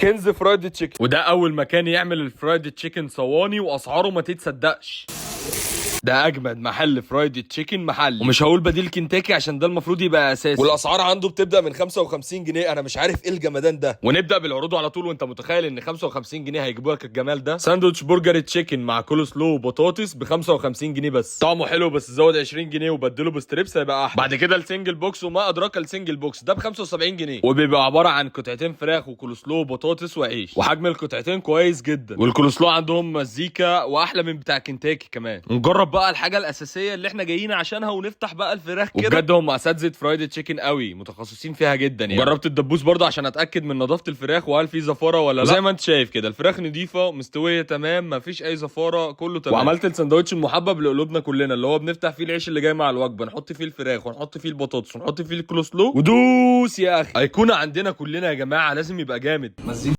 كنز فرايد تشيكن، وده اول مكان يعمل الفرايد تشيكن صواني، واسعاره ما تتصدقش. ده اجمد محل فرايد تشيكن محلي، ومش هقول بديل كنتاكي عشان ده المفروض يبقى اساسي، والاسعار عنده بتبدا من 55 جنيه. انا مش عارف ايه الجمدان ده. ونبدا بالعروض على طول. وانت متخيل ان 55 جنيه هيجيبوا لك الجمال ده؟ ساندوتش برجر تشيكن مع كول سلو وبطاطس ب 55 جنيه بس. طعمه حلو، بس زود 20 جنيه وبدله بستريبس هيبقى احلى. بعد كده السنجل بوكس وما ادراك السنجل بوكس ده ب 75 جنيه، وبيبقى عباره عن قطعتين فراخ وكول سلو وبطاطس وعيش، وحجم القطعتين كويس جدا، والكول سلو عندهم مزيكا واحلى من بتاع كنتاكي كمان. نجرب بقى الحاجه الاساسيه اللي احنا جايين عشانها، ونفتح بقى الفراخ كده. وبجد هم اساتذه فرايد تشيكن قوي، متخصصين فيها جدا يعني. جربت الدبوس برضه عشان اتاكد من نظافه الفراخ وهل في زفاره ولا لا. زي ما انت شايف كده الفراخ نضيفه مستويه تمام، مفيش اي زفاره، كله تمام. وعملت الساندوتش المحبب لقلوبنا كلنا، اللي هو بنفتح فيه العيش اللي جاي مع الوجبه، نحط فيه الفراخ ونحط فيه البطاطس ونحط فيه الكولسلو ودوس يا اخي. ايقونه عندنا كلنا يا جماعه، لازم يبقى جامد.